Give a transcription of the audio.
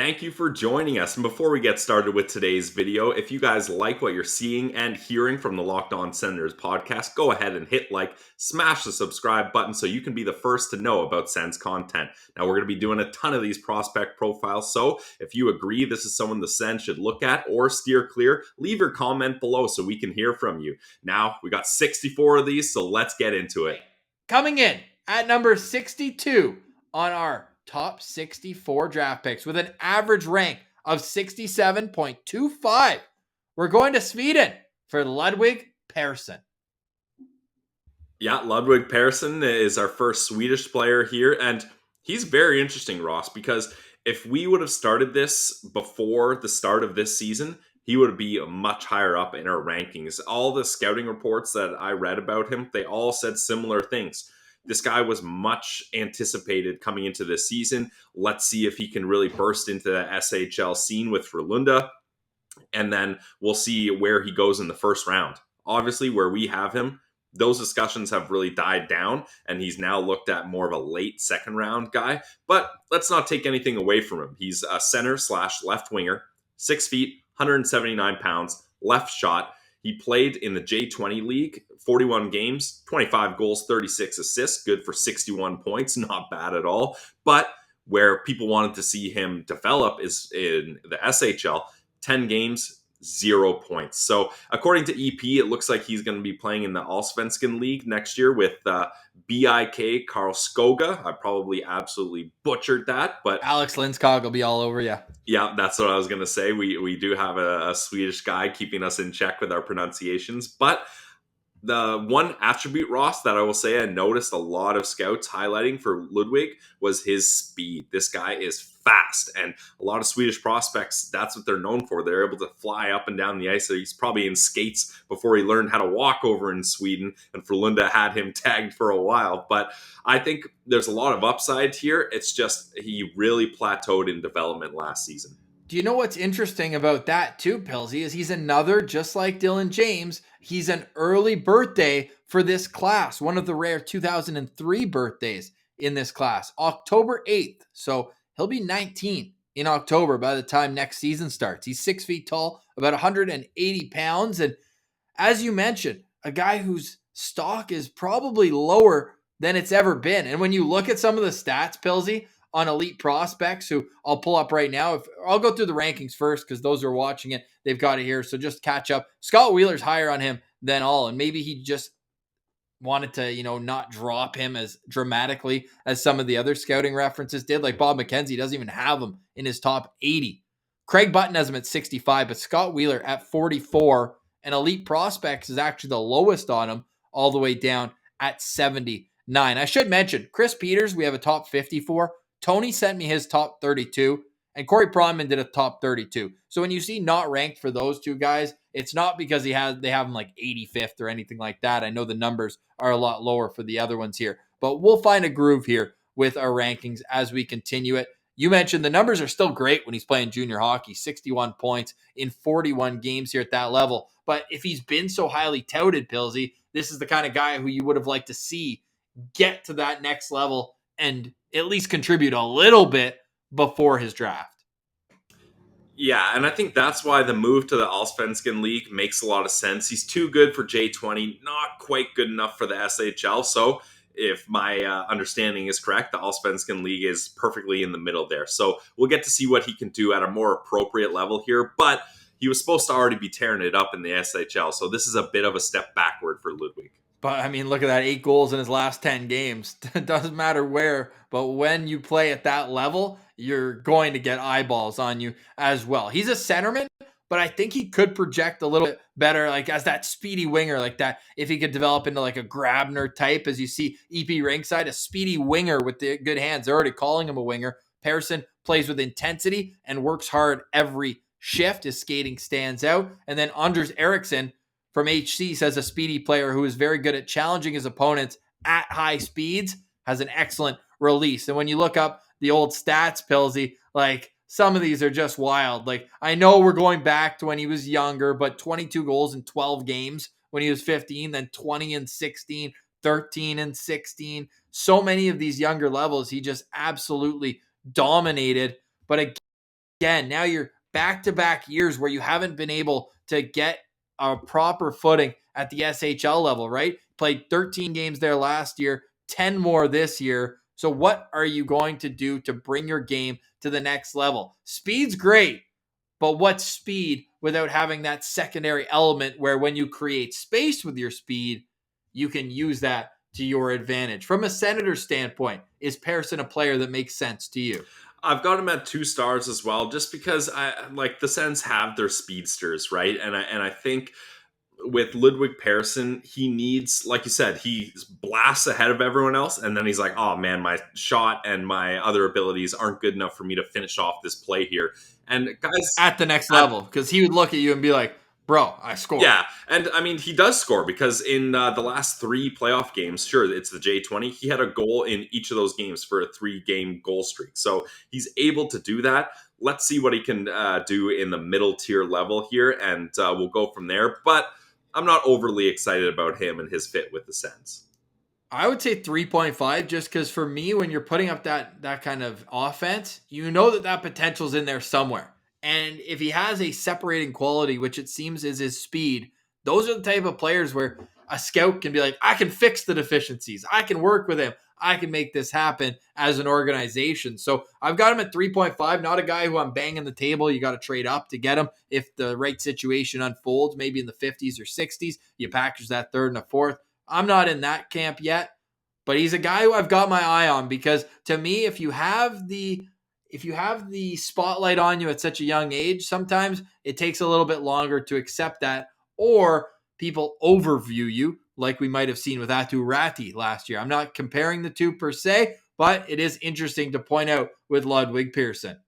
Thank you for joining us. And before we get started with today's video, if you guys like what you're seeing and hearing from the Locked On Senators podcast, go ahead and hit like, smash the subscribe button so you can be the first to know about Sens content. Now, we're going to be doing a ton of these prospect profiles, so if you agree this is someone the Sens should look at or steer clear, leave your comment below so we can hear from you. Now, we got 64 of these, so let's get into it. Coming in at number 62 on our top 64 draft picks with an average rank of 67.25. We're going to Sweden for Ludwig Persson. Yeah, Ludwig Persson is our first Swedish player here, and he's very interesting, Ross, because if we would have started this before the start of this season, he would be much higher up in our rankings. All the scouting reports that I read about him, they all said similar things. This guy was much anticipated coming into this season. Let's see if he can really burst into the SHL scene with Frolunda, and then we'll see where he goes in the first round. Obviously, where we have him, those discussions have really died down, and he's now looked at more of a late second round guy. But let's not take anything away from him. He's a center / left winger, 6 feet, 179 pounds, left shot. He played in the J20 league, 41 games, 25 goals, 36 assists, good for 61 points, not bad at all. But where people wanted to see him develop is in the SHL, 10 games, 0 points. So according to EP, it looks like he's going to be playing in the Allsvenskan League next year with BIK Karlskoga. I probably absolutely butchered that, but Alex Lindskog will be all over you. Yeah, that's what I was going to say. We do have a Swedish guy keeping us in check with our pronunciations. But the one attribute, Ross, that I will say I noticed a lot of scouts highlighting for Ludwig was his speed. This guy is fast, and a lot of Swedish prospects, that's what they're known for. They're able to fly up and down the ice. So he's probably in skates before he learned how to walk over in Sweden, and Frolunda had him tagged for a while. But I think there's a lot of upside here. It's just he really plateaued in development last season. Do you know what's interesting about that too, Pilsy, is he's another, just like Dylan James, he's an early birthday for this class, one of the rare 2003 birthdays in this class, October 8th. So he'll be 19 in October by the time next season starts. He's 6 feet tall, about 180 pounds. And as you mentioned, a guy whose stock is probably lower than it's ever been. And when you look at some of the stats, Pilsy, on elite prospects, who I'll pull up right now. I'll go through the rankings first because those who are watching it, they've got it here. So just catch up. Scott Wheeler's higher on him than all, and maybe he just wanted to, not drop him as dramatically as some of the other scouting references did. Like Bob McKenzie doesn't even have him in his top 80. Craig Button has him at 65, but Scott Wheeler at 44, and elite prospects is actually the lowest on him, all the way down at 79. I should mention Chris Peters, we have a top 54. Tony sent me his top 32, and Corey Pronman did a top 32. So when you see not ranked for those two guys, it's not because they have him like 85th or anything like that. I know the numbers are a lot lower for the other ones here, but we'll find a groove here with our rankings as we continue it. You mentioned the numbers are still great when he's playing junior hockey, 61 points in 41 games here at that level. But if he's been so highly touted, Pilsy, this is the kind of guy who you would have liked to see get to that next level and at least contribute a little bit before his draft. Yeah, and I think that's why the move to the Allsvenskan League makes a lot of sense. He's too good for J20, not quite good enough for the SHL. So if my understanding is correct, the Allsvenskan League is perfectly in the middle there. So we'll get to see what he can do at a more appropriate level here. But he was supposed to already be tearing it up in the SHL. So this is a bit of a step backward for Ludwig. But, I mean, look at that, 8 goals in his last 10 games. It doesn't matter where, but when you play at that level, you're going to get eyeballs on you as well. He's a centerman, but I think he could project a little bit better, like as that speedy winger, like that. If he could develop into like a Grabner type, as you see EP ringside, a speedy winger with the good hands. They're already calling him a winger. Persson plays with intensity and works hard every shift. His skating stands out. And then Anders Eriksson from HC says a speedy player who is very good at challenging his opponents at high speeds, has an excellent release. And when you look up the old stats, Pilsy, like some of these are just wild. Like I know we're going back to when he was younger, but 22 goals in 12 games when he was 15, then 20 and 16, 13 and 16. So many of these younger levels, he just absolutely dominated. But again, again, now you're back-to-back years where you haven't been able to get a proper footing at the SHL level, right? Played 13 games there last year, 10 more this year. So what are you going to do to bring your game to the next level? Speed's great, but what's speed without having that secondary element where when you create space with your speed, you can use that to your advantage? From a Senator standpoint, is Persson a player that makes sense to you? I've got him at 2 stars as well, just because I like the Sens have their speedsters, right? And I think with Ludwig Persson, he needs, like you said, he blasts ahead of everyone else, and then he's like, "Oh man, my shot and my other abilities aren't good enough for me to finish off this play here." And guys, At the next level, because he would look at you and be like, bro, I scored. yeah, and I mean he does score because in the last 3 playoff games, sure it's the J20, he had a goal in each of those games for a 3-game goal streak. So he's able to do that. Let's see what he can do in the middle tier level here, and we'll go from there. But I'm not overly excited about him and his fit with the Sens. I would say 3.5, just because for me, when you're putting up that kind of offense, you know that potential's in there somewhere. And if he has a separating quality, which it seems is his speed, those are the type of players where a scout can be like, I can fix the deficiencies. I can work with him. I can make this happen as an organization. So I've got him at 3.5, not a guy who I'm banging the table. You got to trade up to get him if the right situation unfolds, maybe in the 50s or 60s. You package that third and a fourth. I'm not in that camp yet, but he's a guy who I've got my eye on, because to me, if you have the spotlight on you at such a young age, sometimes it takes a little bit longer to accept that, or people overview you, like we might have seen with Atu Ratti last year. I'm not comparing the two per se, but it is interesting to point out with Ludwig Persson.